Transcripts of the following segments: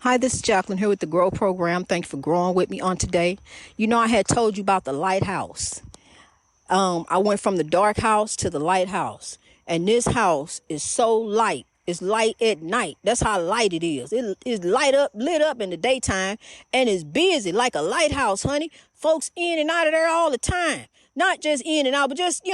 Hi, this is Jacqueline here with the GROW program. Thank you for growing with me on today. You know, I had told you about the lighthouse. I went from the dark house to the lighthouse, and this house is so light. It's light at night. That's how light it is. It is lit up in the daytime, and it's busy like a lighthouse, honey. Folks in and out of there all the time. Not just in and out, but just,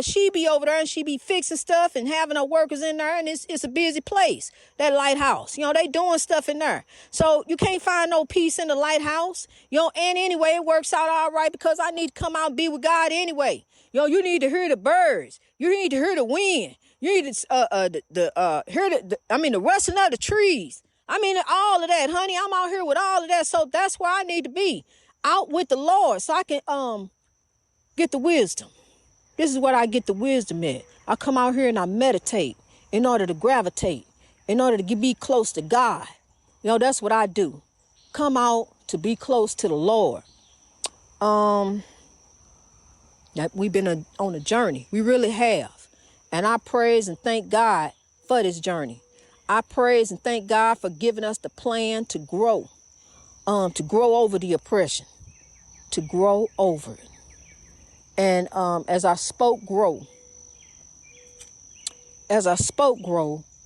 she be over there and she be fixing stuff and having her workers in there. And it's a busy place, that lighthouse. They doing stuff in there. So you can't find no peace in the lighthouse. And anyway, it works out all right because I need to come out and be with God anyway. You need to hear the birds. You need to hear the wind. You need to hear the rustling of the trees. All of that, honey. I'm out here with all of that. So that's where I need to be, out with the Lord, so I can get the wisdom. This is what I get the wisdom at. I come out here and I meditate in order to gravitate, in order to be close to God. That's what I do. Come out to be close to the Lord. We've been on a journey. We really have. And I praise and thank God for this journey. I praise and thank God for giving us the plan to grow over the oppression, to grow over it. And as I spoke grow,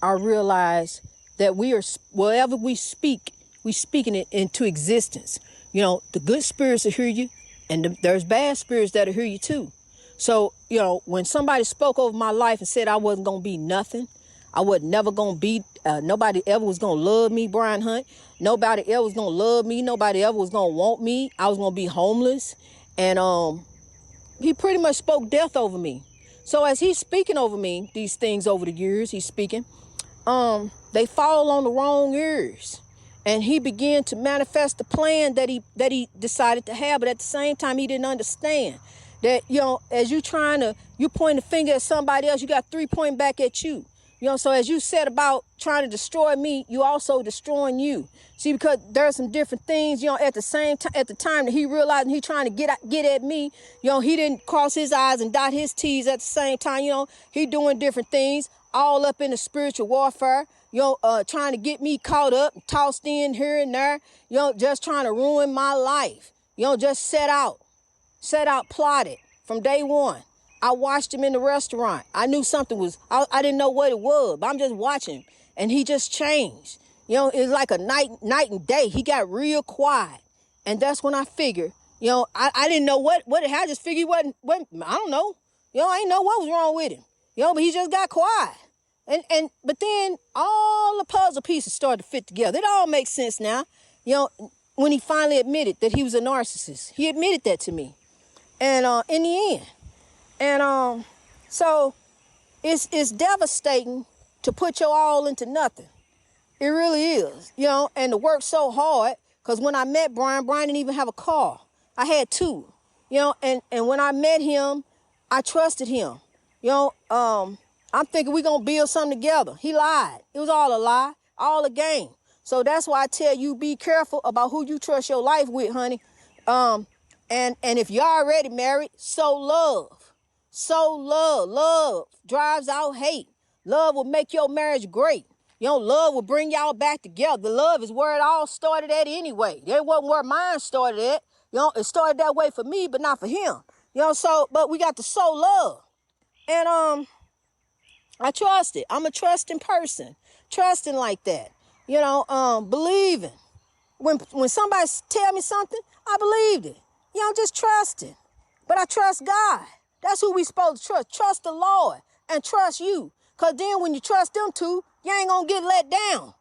I realized that wherever we speak, we speaking it into existence. The good spirits will hear you, and there's bad spirits that'll hear you too. So, when somebody spoke over my life and said I wasn't going to be nothing, I was never going to be, nobody ever was going to love me, Brian Hunt. Nobody ever was going to love me. Nobody ever was going to want me. I was going to be homeless. And he pretty much spoke death over me. So as he's speaking over me, these things over the years, he's speaking, they fall on the wrong ears. And he began to manifest the plan that he decided to have. But at the same time, he didn't understand that, as you point the finger at somebody else, you got 3 pointing back at you. So as you said about trying to destroy me, you also destroying you. See, because there are some different things, at the time that he realized he trying to get at me, he didn't cross his I's and dot his T's at the same time. He doing different things all up in the spiritual warfare, trying to get me caught up, tossed in here and there, just trying to ruin my life. Just set out, plotted from day one. I watched him in the restaurant. I knew something was, I didn't know what it was, but I'm just watching. And he just changed. It's like a night and day. He got real quiet. And that's when I figured, I didn't know what it had. I just figured what I don't know. I didn't know what was wrong with him. But he just got quiet. But then all the puzzle pieces started to fit together. It all makes sense now. When he finally admitted that he was a narcissist, he admitted that to me. And in the end, and so it's devastating to put your all into nothing. It really is, and to work so hard, because when I met Brian didn't even have a car. I had two, and when I met him, I trusted him. I'm thinking we're going to build something together. He lied. It was all a lie, all a game. So that's why I tell you, be careful about who you trust your life with, honey. And if you're already married, sow love. Love drives out hate. Love will make your marriage great. Love will bring y'all back together. Love is where it all started at anyway. That wasn't where mine started at. It started that way for me, but not for him. But we got to sow love. And I trust it. I'm a trusting person. Trusting like that. Believing. When somebody tell me something, I believed it. Just trust it. But I trust God. That's who we supposed to trust. Trust the Lord and trust you. Because then when you trust them two, you ain't going to get let down.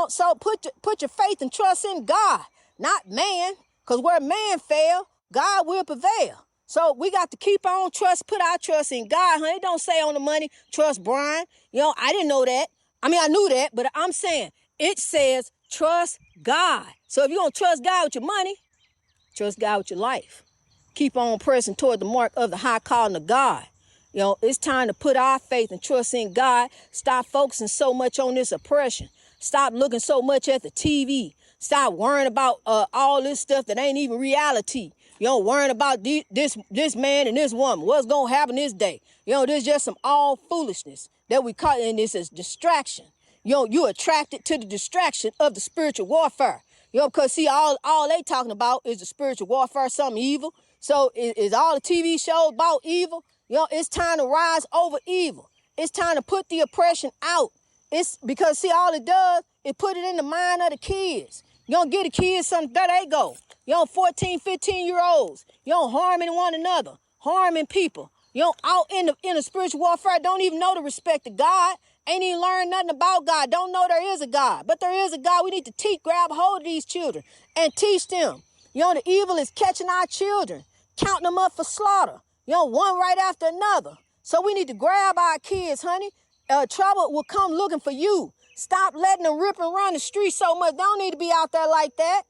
So put your faith and trust in God, not man. Because where man fail, God will prevail. So we got to keep on put our trust in God, honey. It don't say on the money, trust Brian. I didn't know that. I knew that, but I'm saying it says trust God. So if you're going to trust God with your money, trust God with your life. Keep on pressing toward the mark of the high calling of God. It's time to put our faith and trust in God. Stop focusing so much on this oppression. Stop looking so much at the TV. Stop worrying about all this stuff that ain't even reality. Worrying about this man and this woman. What's going to happen this day? There's just some all foolishness that we caught in this as distraction. you attracted to the distraction of the spiritual warfare. Because see, all they talking about is the spiritual warfare, something evil. So is all the TV shows about evil? It's time to rise over evil. It's time to put the oppression out. It's because see, all it does is put it in the mind of the kids. Get the kids something, there they go. 14, 15-year-olds, harming one another, harming people. Out in the spiritual warfare, don't even know the respect of God. Ain't even learned nothing about God. Don't know there is a God. But there is a God. We need to grab hold of these children and teach them. The evil is catching our children, counting them up for slaughter. One right after another. So we need to grab our kids, honey. Trouble will come looking for you. Stop letting them rip and run the street so much. They don't need to be out there like that.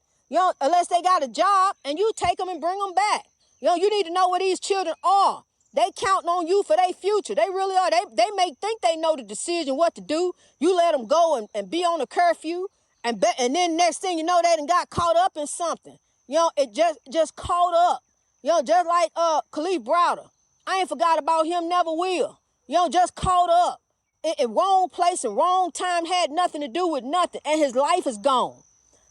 Unless they got a job and you take them and bring them back. You need to know where these children are. They counting on you for their future. They really are. They may think they know the decision, what to do. You let them go and be on a curfew. And then next thing you know, they done got caught up in something. It just caught up. Just like Khalif Browder. I ain't forgot about him, never will. Just caught up. In wrong place and wrong time, had nothing to do with nothing. And his life is gone.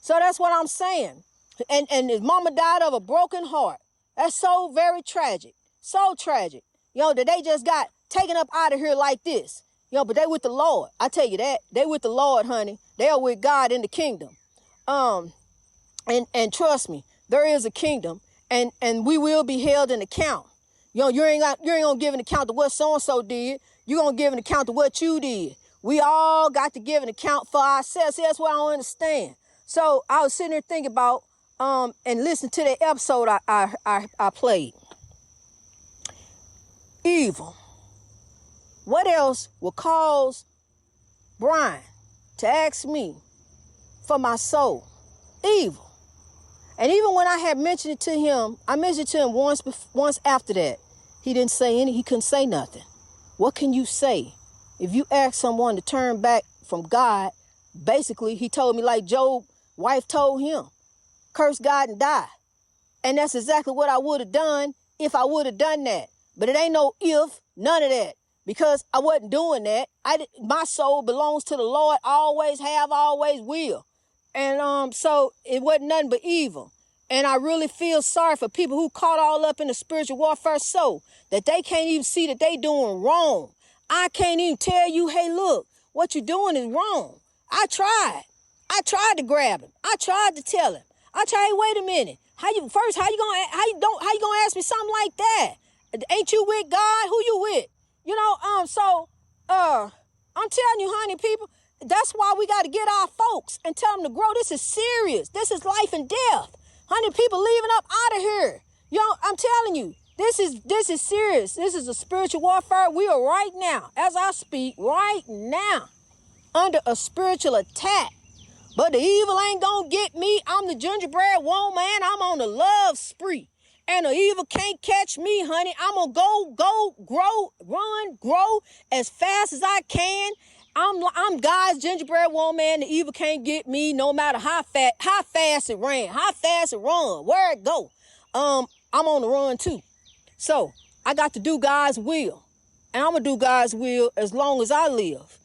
So that's what I'm saying. And his mama died of a broken heart. That's so very tragic. So tragic. That they just got taken up out of here like this. But they with the Lord. I tell you that. They with the Lord, honey. They are with God in the kingdom. And trust me, there is a kingdom. And we will be held in account. You ain't gonna give an account to what so-and-so did. You're gonna give an account to what you did. We all got to give an account for ourselves. See, that's what I don't understand. So I was sitting there thinking about and listening to the episode I played. Evil. What else will cause Brian to ask me for my soul? Evil. And even when I had mentioned it to him, I mentioned it to him once after that. He didn't say he couldn't say nothing. What can you say? If you ask someone to turn back from God, basically he told me like Job's wife told him, curse God and die. And that's exactly what I would have done if I would have done that. But it ain't no if, none of that. Because I wasn't doing that. My soul belongs to the Lord, always have, always will. And so it wasn't nothing but evil. And I really feel sorry for people who caught all up in the spiritual warfare so that they can't even see that they doing wrong. I can't even tell you, hey, look, what you're doing is wrong. I tried to grab him. I tried to tell him. I tried, hey, wait a minute. How you gonna ask me something like that? Ain't you with God? Who you with? I'm telling you, honey, people, that's why we got to get our folks and tell them to grow. This is serious. This is life and death. Honey, people leaving up out of here. I'm telling you, this is serious. This is a spiritual warfare. We are right now, as I speak, right now, under a spiritual attack. But the evil ain't gonna get me. I'm the gingerbread woman. I'm on the love spree. And the evil can't catch me, honey. I'm going to go, grow as fast as I can. I'm God's gingerbread woman. The evil can't get me no matter how fast it ran, how fast it run, where it go. I'm on the run too. So I got to do God's will. And I'm going to do God's will as long as I live.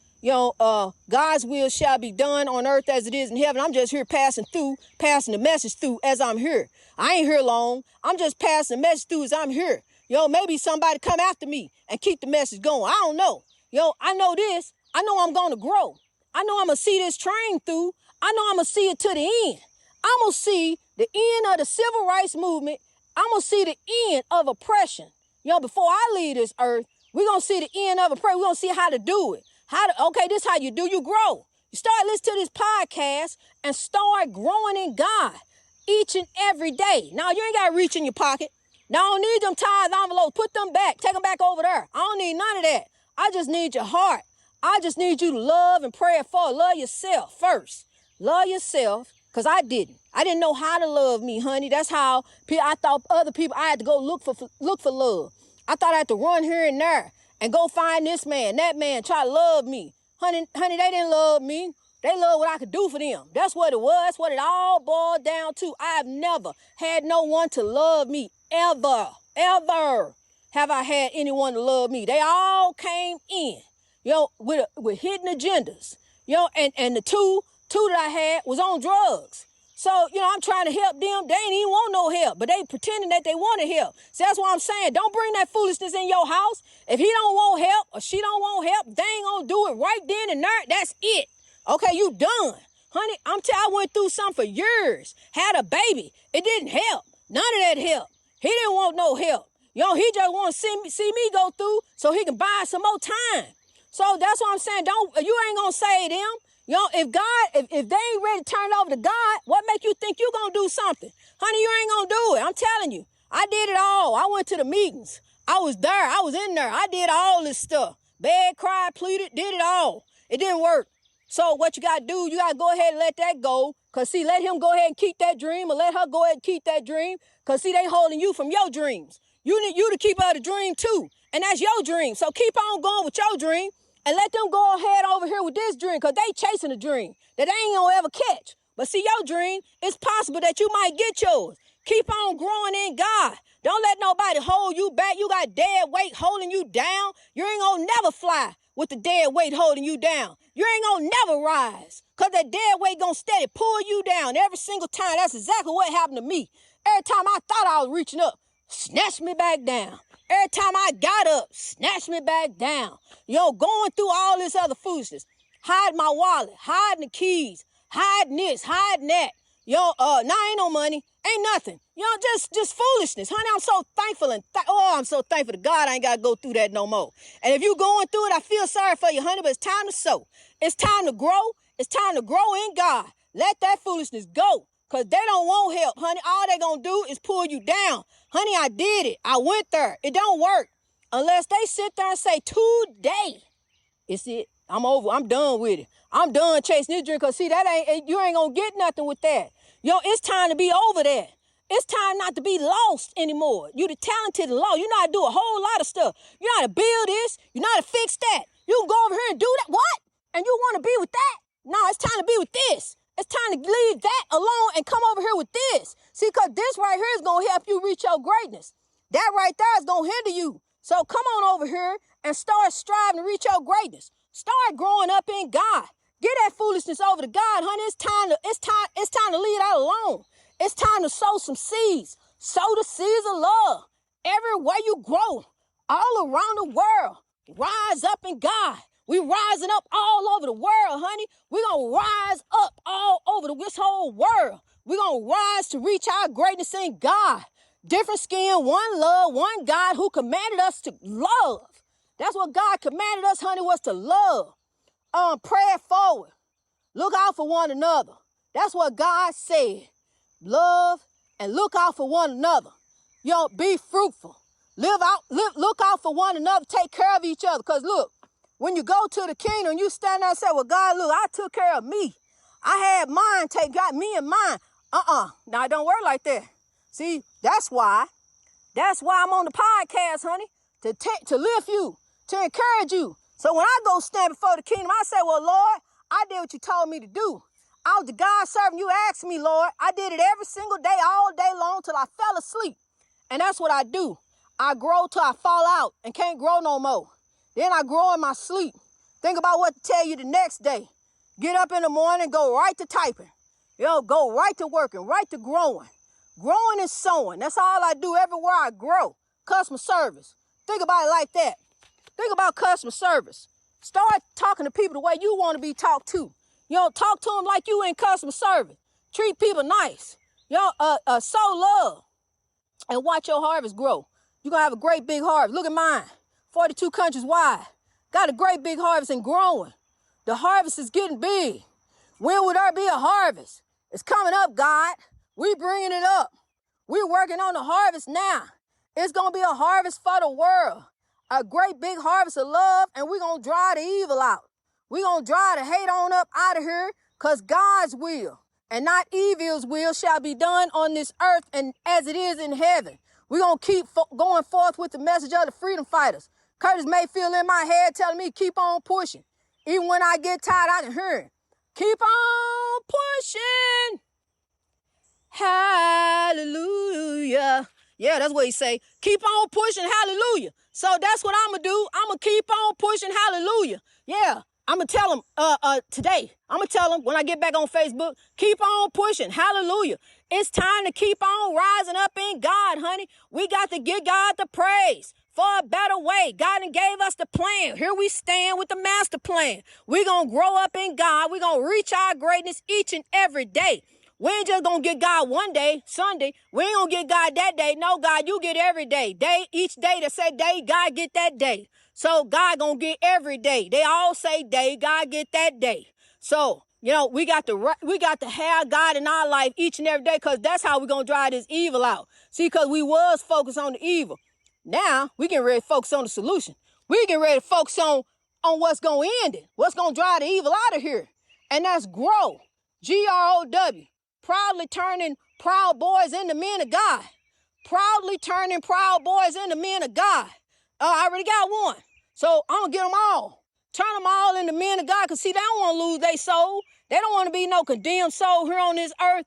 God's will shall be done on earth as it is in heaven. I'm just here passing the message through as I'm here. I ain't here long. I'm just passing the message through as I'm here. Maybe somebody come after me and keep the message going. I don't know. I know this. I know I'm going to grow. I know I'm going to see this train through. I know I'm going to see it to the end. I'm going to see the end of the civil rights movement. I'm going to see the end of oppression. Before I leave this earth, we're going to see the end of oppression. We're going to see how to do it. This is how you do. You grow. You start listening to this podcast and start growing in God each and every day. Now, you ain't got to reach in your pocket. Now, I don't need them tithe envelopes. Put them back. Take them back over there. I don't need none of that. I just need your heart. I just need you to love and pray for. Love yourself first. Love yourself, because I didn't. I didn't know how to love me, honey. That's how I thought other people, I had to go look for love. I thought I had to run here and there and go find this man, that man, try to love me. Honey, they didn't love me. They loved what I could do for them. That's what it was. That's what it all boiled down to. I've never had no one to love me, ever have I had anyone to love me. They all came in, with hidden agendas. You know, and the two that I had was on drugs. So, you know, I'm trying to help them. They ain't even want no help, but they pretending that they want to help. So that's what I'm saying. Don't bring that foolishness in your house. If he don't want help or she don't want help, they ain't gonna do it right then and there. That's it. Okay, you done. Honey, I went through something for years. Had a baby. It didn't help. None of that help. He didn't want no help. You know, he just want to see me go through so he can buy some more time. So that's what I'm saying. You ain't gonna save them. You know, if they ain't ready to turn it over to God, what make you think you gonna do something? Honey, you ain't gonna do it. I'm telling you. I did it all. I went to the meetings. I was there. I was in there. I did all this stuff. Begged, cried, pleaded, did it all. It didn't work. So what you gotta do, you gotta go ahead and let that go. Cause see, let him go ahead and keep that dream, or let her go ahead and keep that dream. Cause see, they holding you from your dreams. You need you to keep her the dream too. And that's your dream. So keep on going with your dream. And let them go ahead over here with this dream, because they chasing a dream that they ain't gonna ever catch. But see, your dream, it's possible that you might get yours. Keep on growing in God. Don't let nobody hold you back. You got dead weight holding you down. You ain't gonna never fly with the dead weight holding you down. You ain't gonna never rise, because that dead weight gonna steady pull you down every single time. That's exactly what happened to me. Every time I thought I was reaching up, snatched me back down. Every time I got up, snatched me back down. Yo, going through all this other foolishness. Hide my wallet, hiding the keys, hiding this, hiding that. Yo, ain't no money, ain't nothing. You know, just foolishness. Honey, I'm so thankful I'm so thankful to God I ain't got to go through that no more. And if you going through it, I feel sorry for you, honey, but it's time to sow. It's time to grow. It's time to grow in God. Let that foolishness go, because they don't want help, honey. All they going to do is pull you down. Honey, I did it. I went there. It don't work unless they sit there and say, today, it's it. I'm over. I'm done with it. I'm done chasing this dream, because see, you ain't going to get nothing with that. Yo, it's time to be over that. It's time not to be lost anymore. You the talented and lost. You know how to do a whole lot of stuff. You know how to build this. You know how to fix that. You can go over here and do that. What? And you want to be with that? No, it's time to be with this. It's time to leave that alone and come over here with this. See, because this right here is going to help you reach your greatness. That right there is going to hinder you. So come on over here and start striving to reach your greatness. Start growing up in God. Get that foolishness over to God, honey. It's time to leave that alone. It's time to sow some seeds. Sow the seeds of love. Everywhere you grow, all around the world, rise up in God. We rising up all over the world, honey. We're going to rise up all over this whole world. We're going to rise to reach our greatness in God. Different skin, one love, one God who commanded us to love. That's what God commanded us, honey, was to love. Pray it forward. Look out for one another. That's what God said. Love and look out for one another. Yo, be fruitful. Look out for one another. Take care of each other. Because look, when you go to the kingdom, you stand there and say, well, God, look, I took care of me. I had mine, got me and mine. Now, it don't work like that. See, that's why I'm on the podcast, honey, to lift you, to encourage you. So when I go stand before the kingdom, I say, well, Lord, I did what you told me to do. I was the God servant you asked me, Lord. I did it every single day, all day long, till I fell asleep. And that's what I do. I grow till I fall out and can't grow no more. Then I grow in my sleep. Think about what to tell you the next day. Get up in the morning, go right to typing. Go right to working, right to growing. Growing and sowing. That's all I do everywhere I grow. Customer service. Think about it like that. Think about customer service. Start talking to people the way you want to be talked to. Talk to them like you in customer service. Treat people nice. Sow love. And watch your harvest grow. You're going to have a great big harvest. Look at mine. 42 countries wide. Got a great big harvest and growing. The harvest is getting big. When will there be a harvest? It's coming up, God. We bringing it up. We're working on the harvest now. It's going to be a harvest for the world. A great big harvest of love, and we're going to drive the evil out. We're going to drive the hate on up out of here, because God's will and not evil's will shall be done on this earth and as it is in heaven. We're going to keep going forth with the message of the freedom fighters. Curtis Mayfield in my head telling me keep on pushing. Even when I get tired, I can hear it. Keep on pushing. Hallelujah. Yeah, that's what he say. Keep on pushing. Hallelujah. So that's what I'm going to do. I'm going to keep on pushing. Hallelujah. Yeah. I'm going to tell them today. I'm going to tell them when I get back on Facebook, keep on pushing. Hallelujah. It's time to keep on rising up in God, honey. We got to give God the praise for a better way. God done gave us the plan. Here we stand with the master plan. We're going to grow up in God. We're going to reach our greatness each and every day. We ain't just going to get God one day, Sunday. We ain't going to get God that day. No, God, you get every day. Each day that say day, God get that day. So God going to get every day. They all say day, God get that day. So, we got to have God in our life each and every day, because that's how we're going to drive this evil out. See, because we was focused on the evil. Now, we getting ready to focus on the solution. We getting ready to focus on what's going to end it, what's going to drive the evil out of here. And that's grow, GROW. Proudly turning proud boys into men of God. Proudly turning proud boys into men of God. I already got one. So I'm going to get them all. Turn them all into men of God. Because, see, they don't want to lose their soul. They don't want to be no condemned soul here on this earth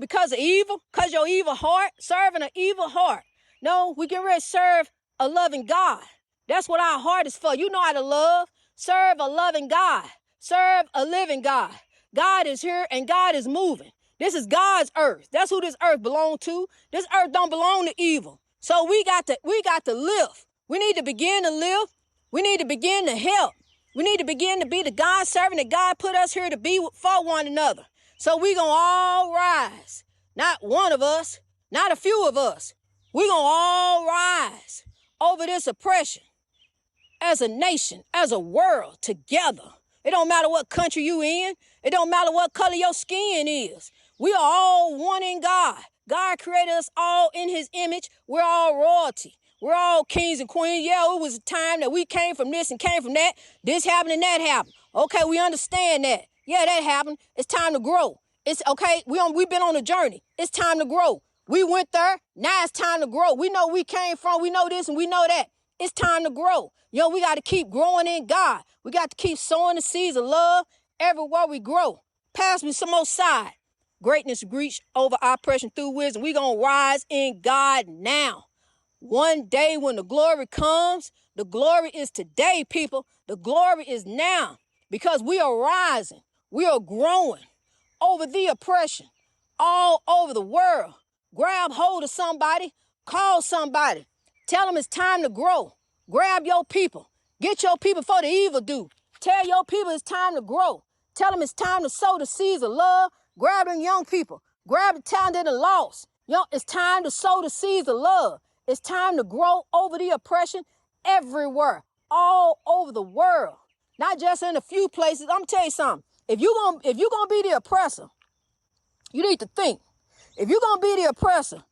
because of evil, because your evil heart, serving an evil heart. No, we get ready to serve a loving God. That's what our heart is for. You know how to love. Serve a loving God. Serve a living God. God is here and God is moving. This is God's earth. That's who this earth belongs to. This earth don't belong to evil. So we got to live. We need to begin to live. We need to begin to help. We need to begin to be the God servant that God put us here to be for one another. So we gonna all rise. Not one of us, not a few of us. We gonna all rise over this oppression as a nation, as a world, together. It don't matter what country you in. It don't matter what color your skin is. We are all one in God. God created us all in his image. We're all royalty. We're all kings and queens. Yeah, it was a time that we came from this and came from that. This happened and that happened. Okay, we understand that. Yeah, that happened. It's time to grow. It's okay. We've been on a journey. It's time to grow. We went there. Now it's time to grow. We know we came from. We know this and we know that. It's time to grow. We got to keep growing in God. We got to keep sowing the seeds of love everywhere we grow. Pass me some more side. Greatness reach over oppression through wisdom. We going to rise in God now. One day when the glory comes, the glory is today, people. The glory is now, because we are rising. We are growing over the oppression all over the world. Grab hold of somebody. Call somebody. Tell them it's time to grow. Grab your people. Get your people before the evil do. Tell your people it's time to grow. Tell them it's time to sow the seeds of love. Grab them young people. Grab the talented and lost. It's time to sow the seeds of love. It's time to grow over the oppression everywhere, all over the world, not just in a few places. I'm gonna tell you something. If you're gonna be the oppressor, you need to think. If you're gonna be the oppressor,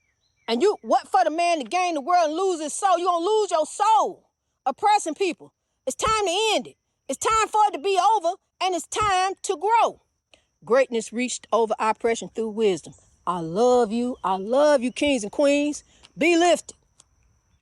and what for the man to gain the world and lose his soul, you're gonna lose your soul oppressing people. It's time to end it. It's time for it to be over, and it's time to grow. Greatness reached over oppression through wisdom. I love you, kings and queens. Be lifted.